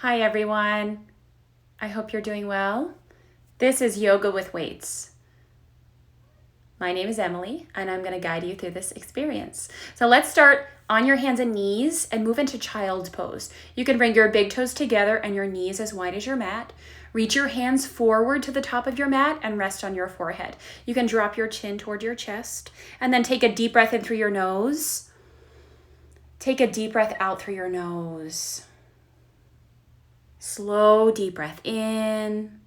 Hi everyone, I hope you're doing well. This is Yoga with Weights. My name is Emily and I'm going to guide you through this experience. So let's start on your hands and knees and move into child's pose. You can bring your big toes together and your knees as wide as your mat. Reach your hands forward to the top of your mat and rest on your forehead. You can drop your chin toward your chest and then take a deep breath in through your nose. Take a deep breath out through your nose. Slow, deep breath in.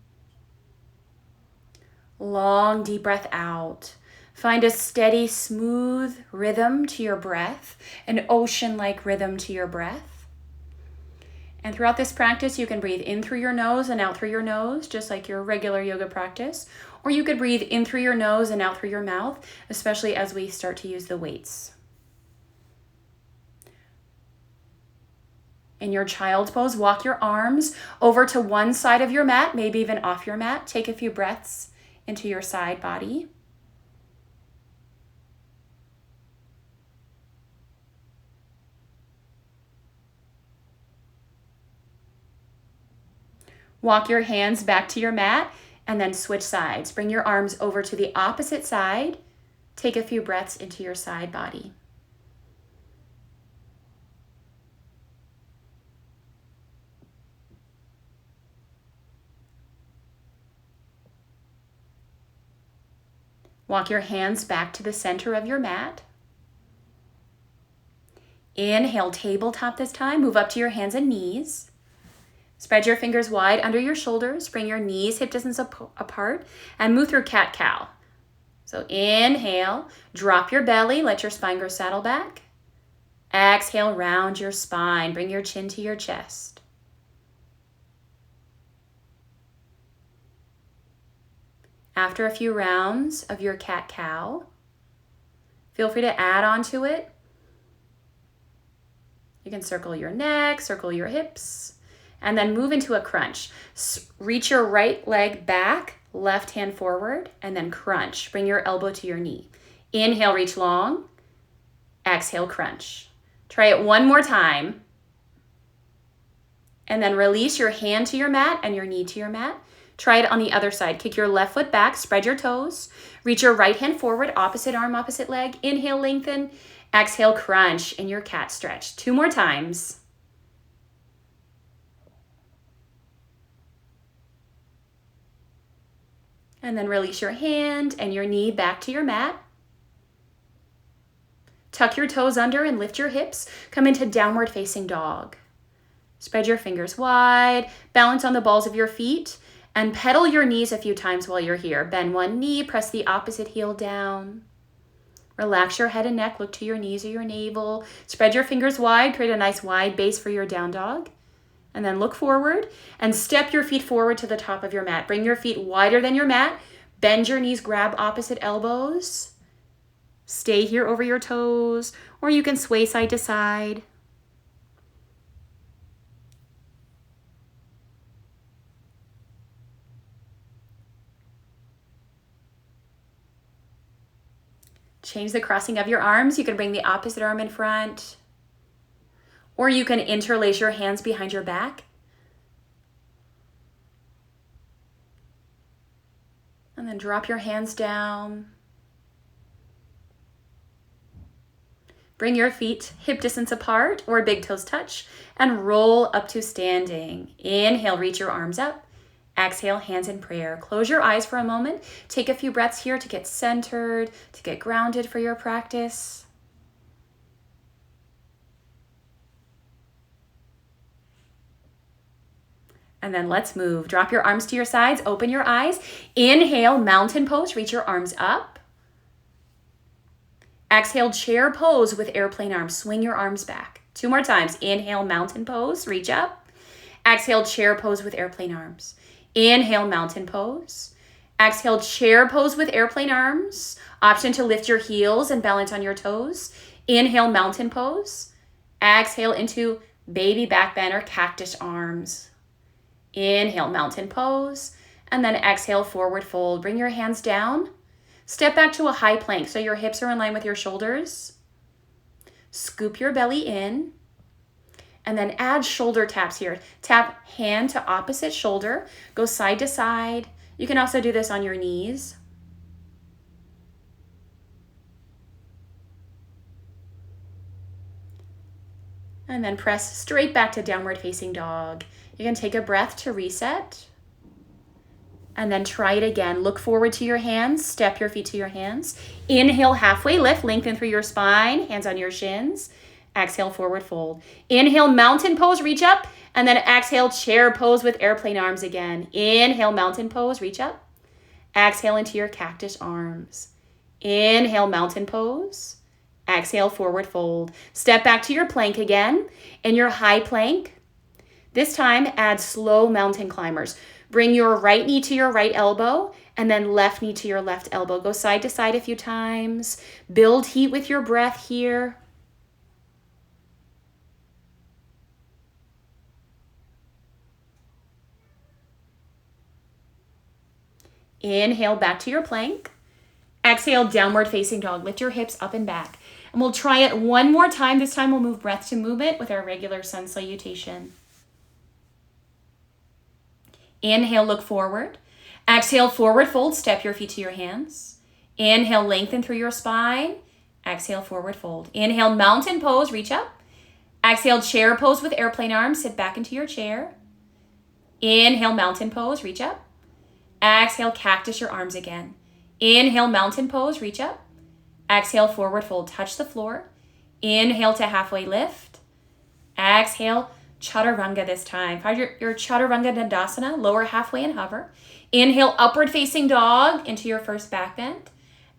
Long, deep breath out. Find a steady, smooth rhythm to your breath, an ocean-like rhythm to your breath. And throughout this practice, you can breathe in through your nose and out through your nose, just like your regular yoga practice. Or you could breathe in through your nose and out through your mouth, especially as we start to use the weights. In your child's pose, walk your arms over to one side of your mat, maybe even off your mat. Take a few breaths into your side body. Walk your hands back to your mat and then switch sides. Bring your arms over to the opposite side. Take a few breaths into your side body. Walk your hands back to the center of your mat. Inhale, tabletop this time. Move up to your hands and knees. Spread your fingers wide under your shoulders. Bring your knees hip distance apart and move through cat-cow. So inhale, drop your belly, let your spine go saddle back. Exhale, round your spine. Bring your chin to your chest. After a few rounds of your cat-cow, feel free to add on to it. You can circle your neck, circle your hips, and then move into a crunch. Reach your right leg back, left hand forward, and then crunch. Bring your elbow to your knee. Inhale, reach long. Exhale, crunch. Try it one more time. And then release your hand to your mat and your knee to your mat. Try it on the other side. Kick your left foot back, spread your toes. Reach your right hand forward, opposite arm, opposite leg. Inhale, lengthen. Exhale, crunch in your cat stretch. 2 more times. And then release your hand and your knee back to your mat. Tuck your toes under and lift your hips. Come into downward facing dog. Spread your fingers wide. Balance on the balls of your feet. And pedal your knees a few times while you're here. Bend one knee, press the opposite heel down. Relax your head and neck, look to your knees or your navel. Spread your fingers wide, create a nice wide base for your down dog. And then look forward and step your feet forward to the top of your mat. Bring your feet wider than your mat. Bend your knees, grab opposite elbows. Stay here over your toes, or you can sway side to side. Change the crossing of your arms. You can bring the opposite arm in front, or you can interlace your hands behind your back. And then drop your hands down. Bring your feet hip distance apart or big toes touch and roll up to standing. Inhale, reach your arms up. Exhale, hands in prayer. Close your eyes for a moment. Take a few breaths here to get centered, to get grounded for your practice. And then let's move. Drop your arms to your sides, open your eyes. Inhale, mountain pose, reach your arms up. Exhale, chair pose with airplane arms. Swing your arms back. 2 more times. Inhale, mountain pose, reach up. Exhale, chair pose with airplane arms. Inhale, mountain pose. Exhale, chair pose with airplane arms. Option to lift your heels and balance on your toes. Inhale, mountain pose. Exhale into baby back bend or cactus arms. Inhale, mountain pose. And then exhale, forward fold. Bring your hands down. Step back to a high plank so your hips are in line with your shoulders. Scoop your belly in. And then add shoulder taps here. Tap hand to opposite shoulder. Go side to side. You can also do this on your knees. And then press straight back to downward facing dog. You can take a breath to reset. And then try it again. Look forward to your hands. Step your feet to your hands. Inhale, halfway lift. Lengthen through your spine. Hands on your shins. Exhale, forward fold. Inhale, mountain pose, reach up. And then exhale, chair pose with airplane arms again. Inhale, mountain pose, reach up. Exhale into your cactus arms. Inhale, mountain pose. Exhale, forward fold. Step back to your plank again. In your high plank, this time add slow mountain climbers. Bring your right knee to your right elbow and then left knee to your left elbow. Go side to side a few times. Build heat with your breath here. Inhale back to your plank. Exhale, downward facing dog. Lift your hips up and back. And we'll try it one more time. This time we'll move breath to movement with our regular sun salutation. Inhale, look forward. Exhale, forward fold. Step your feet to your hands. Inhale, lengthen through your spine. Exhale, forward fold. Inhale, mountain pose. Reach up. Exhale, chair pose with airplane arms. Sit back into your chair. Inhale, mountain pose. Reach up. Exhale, cactus your arms again. Inhale, mountain pose, reach up. Exhale, forward fold, touch the floor. Inhale to halfway lift. Exhale, chaturanga this time. Find your chaturanga dandasana, lower halfway and hover. Inhale, upward facing dog into your first back bend.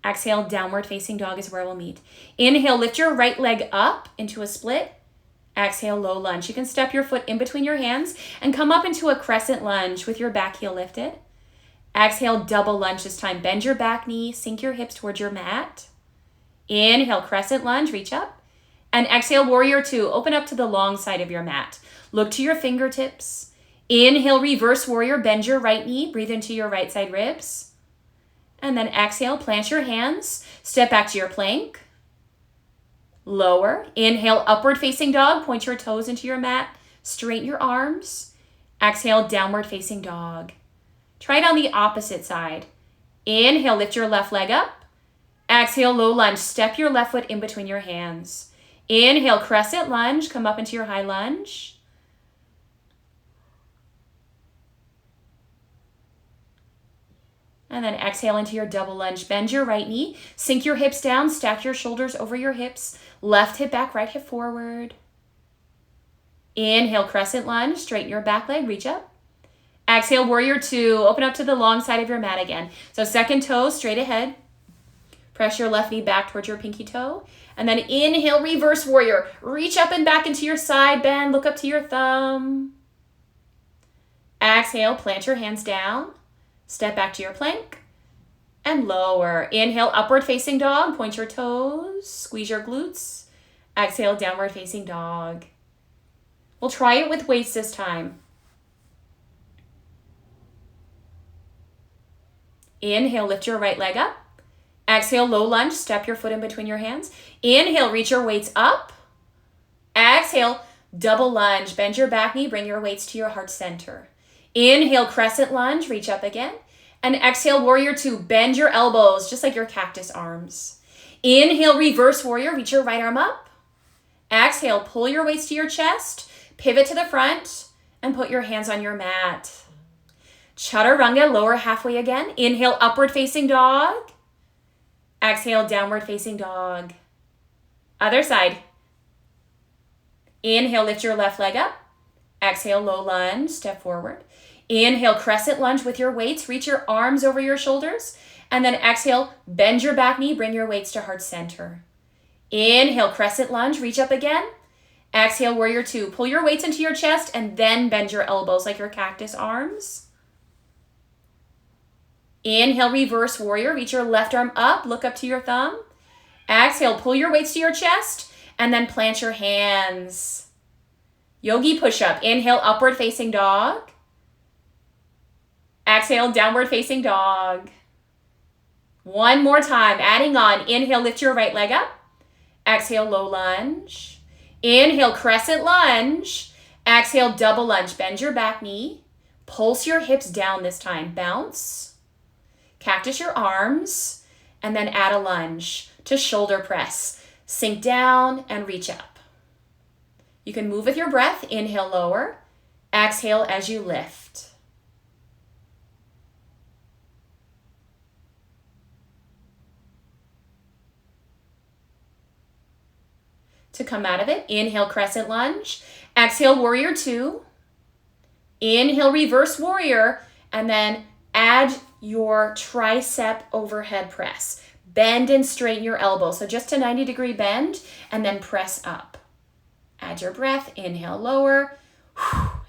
Exhale, downward facing dog is where we'll meet. Inhale, lift your right leg up into a split. Exhale, low lunge. You can step your foot in between your hands and come up into a crescent lunge with your back heel lifted. Exhale, double lunge this time. Bend your back knee, sink your hips towards your mat. Inhale, crescent lunge, reach up. And exhale, warrior two, open up to the long side of your mat. Look to your fingertips. Inhale, reverse warrior, bend your right knee, breathe into your right side ribs. And then exhale, plant your hands, step back to your plank. Lower. Inhale, upward facing dog, point your toes into your mat, straighten your arms. Exhale, downward facing dog. Try it on the opposite side. Inhale, lift your left leg up. Exhale, low lunge. Step your left foot in between your hands. Inhale, crescent lunge. Come up into your high lunge. And then exhale into your double lunge. Bend your right knee. Sink your hips down. Stack your shoulders over your hips. Left hip back, right hip forward. Inhale, crescent lunge. Straighten your back leg. Reach up. Exhale, warrior two. Open up to the long side of your mat again. So second toe straight ahead. Press your left knee back towards your pinky toe. And then inhale, reverse warrior. Reach up and back into your side bend. Look up to your thumb. Exhale, plant your hands down. Step back to your plank. And lower. Inhale, upward facing dog. Point your toes. Squeeze your glutes. Exhale, downward facing dog. We'll try it with weights this time. Inhale, lift your right leg up. Exhale, low lunge, step your foot in between your hands. Inhale, reach your weights up. Exhale, double lunge, bend your back knee, bring your weights to your heart center. Inhale, crescent lunge, reach up again. And exhale, warrior two, bend your elbows, just like your cactus arms. Inhale, reverse warrior, reach your right arm up. Exhale, pull your weights to your chest, pivot to the front, and put your hands on your mat. Chaturanga, lower halfway again. Inhale, upward facing dog. Exhale, downward facing dog. Other side. Inhale, lift your left leg up. Exhale, low lunge, step forward. Inhale, crescent lunge with your weights. Reach your arms over your shoulders. And then exhale, bend your back knee, bring your weights to heart center. Inhale, crescent lunge, reach up again. Exhale, warrior two. Pull your weights into your chest and then bend your elbows like your cactus arms. Inhale, reverse warrior. Reach your left arm up. Look up to your thumb. Exhale, pull your weights to your chest and then plant your hands. Yogi push-up. Inhale, upward facing dog. Exhale, downward facing dog. One more time, adding on. Inhale, lift your right leg up. Exhale, low lunge. Inhale, crescent lunge. Exhale, double lunge. Bend your back knee. Pulse your hips down this time. Bounce. Cactus your arms. And then add a lunge to shoulder press. Sink down and reach up. You can move with your breath. Inhale, lower. Exhale as you lift. To come out of it, inhale, crescent lunge. Exhale, warrior two. Inhale, reverse warrior. And then add your tricep overhead press. Bend and straighten your elbow. So just a 90-degree bend and then press up. Add your breath. Inhale, lower.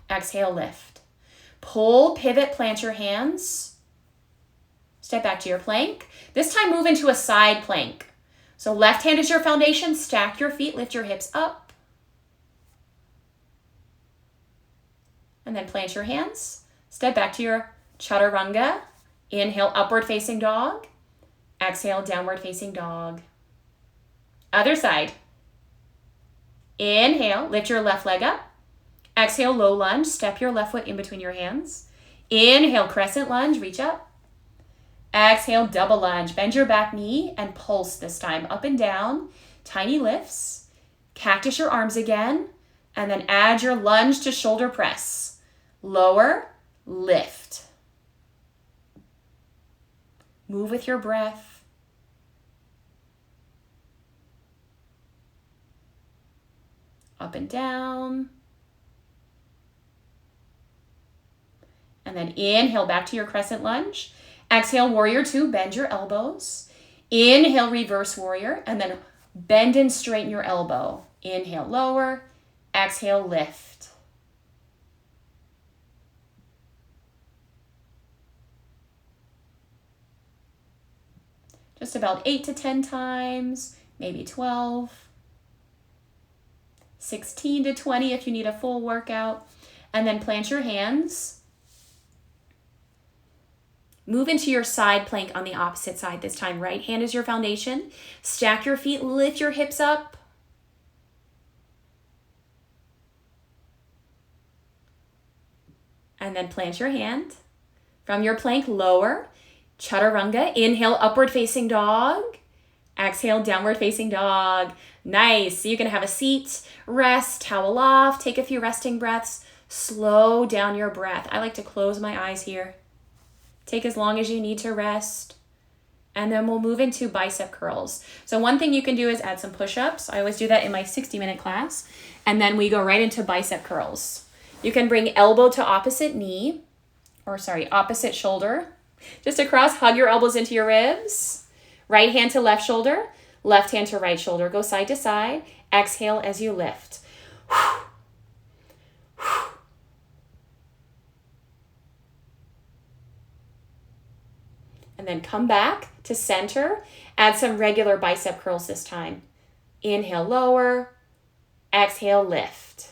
Exhale, lift. Pull, pivot, plant your hands. Step back to your plank. This time move into a side plank. So left hand is your foundation. Stack your feet, lift your hips up. And then plant your hands. Step back to your chaturanga. Inhale, upward facing dog. Exhale, downward facing dog. Other side. Inhale, lift your left leg up. Exhale, low lunge. Step your left foot in between your hands. Inhale, crescent lunge, reach up. Exhale, double lunge. Bend your back knee and pulse this time. Up and down, tiny lifts. Cactus your arms again. And then add your lunge to shoulder press. Lower, lift. Move with your breath. Up and down. And then inhale back to your crescent lunge. Exhale, warrior two, bend your elbows. Inhale, reverse warrior, and then bend and straighten your elbow. Inhale, lower. Exhale, lift. Just about 8 to 10 times, maybe 12. 16 to 20 if you need a full workout. And then plant your hands. Move into your side plank on the opposite side this time. Right hand is your foundation. Stack your feet, lift your hips up. And then plant your hand. From your plank, lower. Chaturanga. Inhale, upward facing dog. Exhale, downward facing dog. Nice. So you can have a seat, rest, towel off, take a few resting breaths. Slow down your breath. I like to close my eyes here. Take as long as you need to rest. And then we'll move into bicep curls. So one thing you can do is add some push-ups. I always do that in my 60-minute class. And then we go right into bicep curls. You can bring elbow to opposite knee, opposite shoulder. Just across, hug your elbows into your ribs. Right hand to left shoulder, left hand to right shoulder. Go side to side. Exhale as you lift. And then come back to center. Add some regular bicep curls this time. Inhale, lower. Exhale, lift.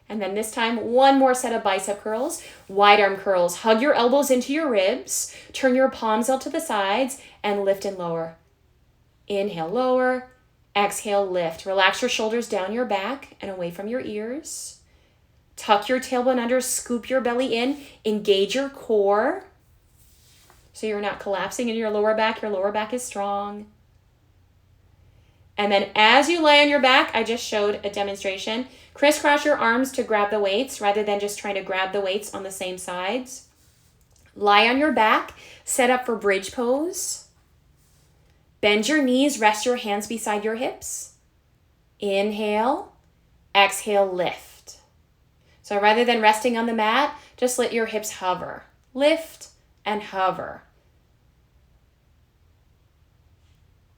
And then this time, one more set of bicep curls, wide arm curls. Hug your elbows into your ribs, turn your palms out to the sides, and lift and lower. Inhale, lower. Exhale, lift. Relax your shoulders down your back and away from your ears. Tuck your tailbone under, scoop your belly in, engage your core. So you're not collapsing into your lower back is strong. And then as you lie on your back, I just showed a demonstration. Crisscross your arms to grab the weights rather than just trying to grab the weights on the same sides. Lie on your back, set up for bridge pose. Bend your knees, rest your hands beside your hips. Inhale, exhale, lift. So rather than resting on the mat, just let your hips hover. Lift and hover.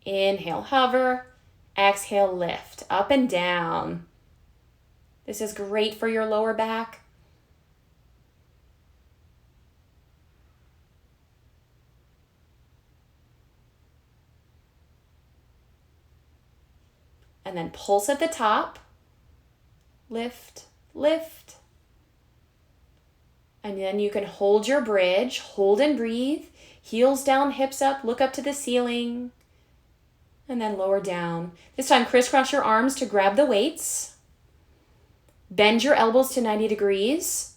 Inhale, hover. Exhale, lift. Up and down. This is great for your lower back. And then pulse at the top. Lift, lift. And then you can hold your bridge, hold and breathe. Heels down, hips up, look up to the ceiling. And then lower down. This time, crisscross your arms to grab the weights. Bend your elbows to 90 degrees.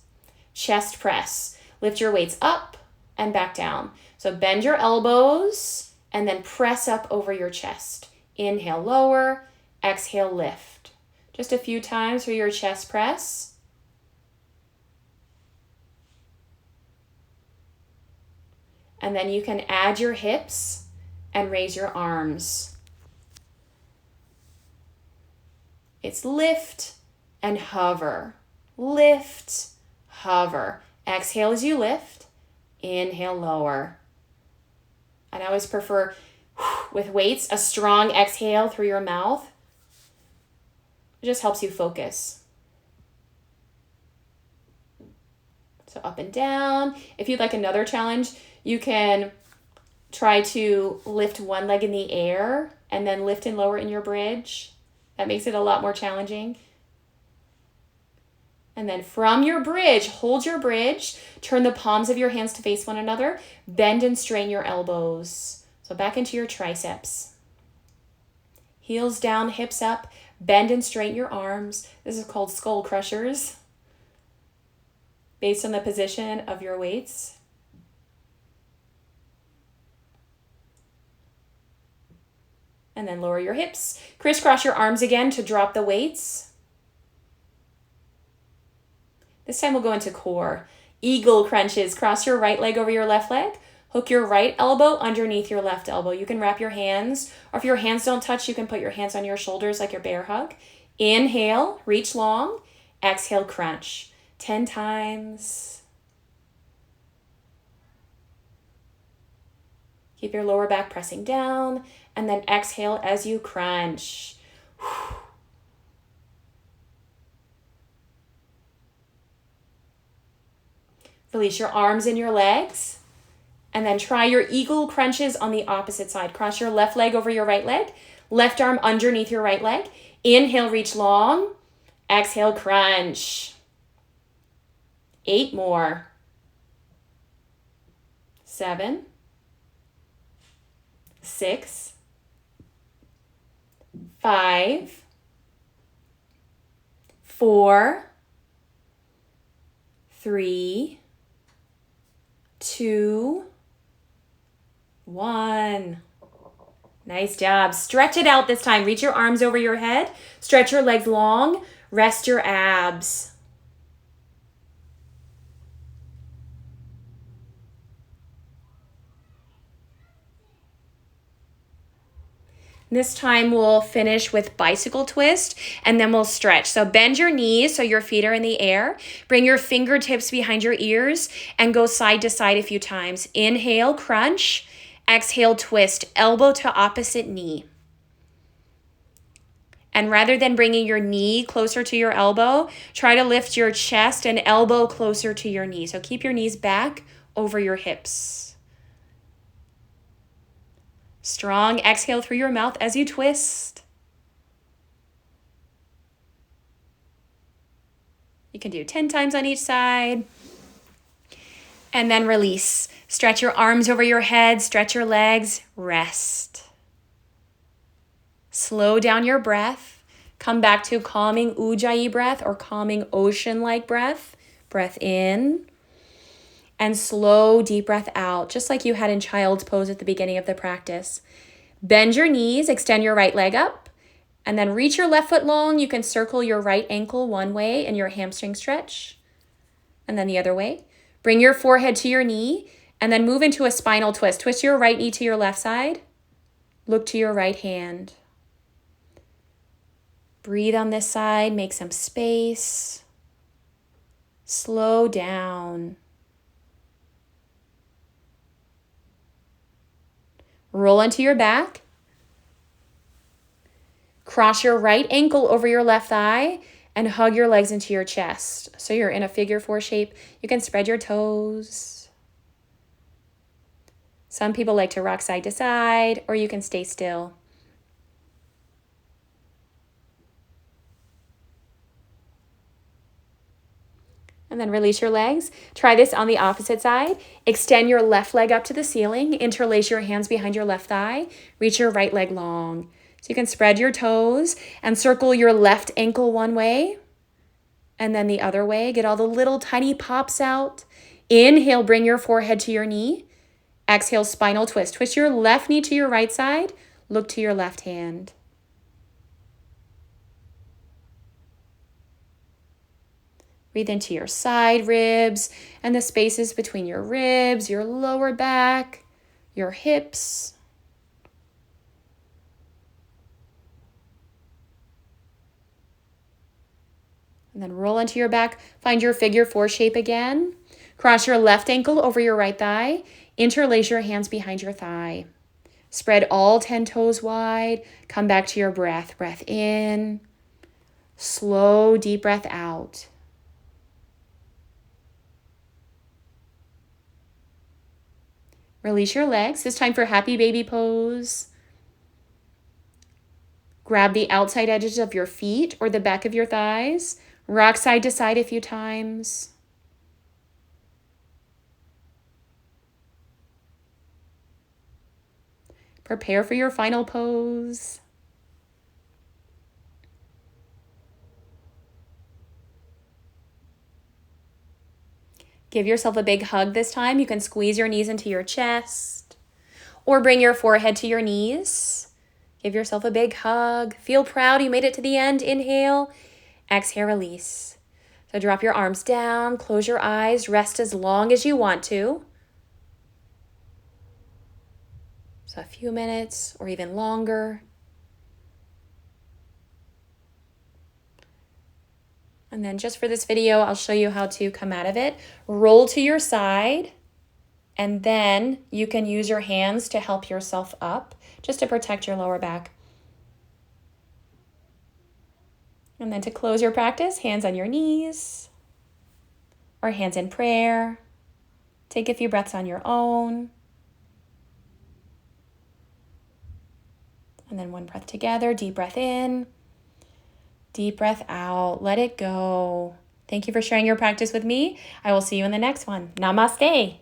Chest press. Lift your weights up and back down. So bend your elbows and then press up over your chest. Inhale, lower. Exhale, lift. Just a few times for your chest press. And then you can add your hips and raise your arms. It's lift and hover. Lift, hover. Exhale as you lift. Inhale, lower. And I always prefer, with weights, a strong exhale through your mouth. It just helps you focus. So up and down. If you'd like another challenge, you can try to lift one leg in the air and then lift and lower in your bridge. That makes it a lot more challenging. And then from your bridge, hold your bridge, turn the palms of your hands to face one another, bend and straighten your elbows. So back into your triceps. Heels down, hips up, bend and straighten your arms. This is called skull crushers, based on the position of your weights. And then lower your hips. Crisscross your arms again to drop the weights. This time we'll go into core. Eagle crunches. Cross your right leg over your left leg. Hook your right elbow underneath your left elbow. You can wrap your hands, or if your hands don't touch, you can put your hands on your shoulders like your bear hug. Inhale, reach long. Exhale, crunch. 10 times. Keep your lower back pressing down, and then exhale as you crunch. Release your arms and your legs. And then try your eagle crunches on the opposite side. Cross your left leg over your right leg. Left arm underneath your right leg. Inhale, reach long. Exhale, crunch. 8 more. 7. 6. 5. 4. 3. 2. 1. Nice job. Stretch it out this time. Reach your arms over your head. Stretch your legs long. Rest your abs. This time we'll finish with bicycle twist, and then we'll stretch. So bend your knees so your feet are in the air. Bring your fingertips behind your ears and go side to side a few times. Inhale, crunch. Exhale, twist. Elbow to opposite knee. And rather than bringing your knee closer to your elbow, try to lift your chest and elbow closer to your knee. So keep your knees back over your hips. Strong exhale through your mouth as you twist. You can do 10 times on each side. And then release. Stretch your arms over your head, stretch your legs, rest. Slow down your breath. Come back to calming Ujjayi breath or calming ocean-like breath. Breath in. And slow, deep breath out, just like you had in child's pose at the beginning of the practice. Bend your knees, extend your right leg up, and then reach your left foot long. You can circle your right ankle one way in your hamstring stretch, and then the other way. Bring your forehead to your knee, and then move into a spinal twist. Twist your right knee to your left side. Look to your right hand. Breathe on this side, make some space. Slow down. Roll onto your back. Cross your right ankle over your left thigh and hug your legs into your chest. So you're in a figure 4 shape. You can spread your toes. Some people like to rock side to side, or you can stay still. And then release your legs. Try this on the opposite side. Extend your left leg up to the ceiling. Interlace your hands behind your left thigh. Reach your right leg long. So you can spread your toes and circle your left ankle one way and then the other way. Get all the little tiny pops out. Inhale, bring your forehead to your knee. Exhale, spinal twist. Twist your left knee to your right side. Look to your left hand. Breathe into your side ribs and the spaces between your ribs, your lower back, your hips. And then roll into your back. Find your figure 4 shape again. Cross your left ankle over your right thigh. Interlace your hands behind your thigh. Spread all 10 toes wide. Come back to your breath. Breath in. Slow, deep breath out. Release your legs. It's time for happy baby pose. Grab the outside edges of your feet or the back of your thighs. Rock side to side a few times. Prepare for your final pose. Give yourself a big hug this time. You can squeeze your knees into your chest or bring your forehead to your knees. Give yourself a big hug. Feel proud you made it to the end. Inhale, exhale, release. So drop your arms down, close your eyes, rest as long as you want to. So a few minutes or even longer. And then just for this video, I'll show you how to come out of it. Roll to your side, and then you can use your hands to help yourself up, just to protect your lower back. And then to close your practice, hands on your knees, or hands in prayer. Take a few breaths on your own. And then one breath together, deep breath in. Deep breath out. Let it go. Thank you for sharing your practice with me. I will see you in the next one. Namaste.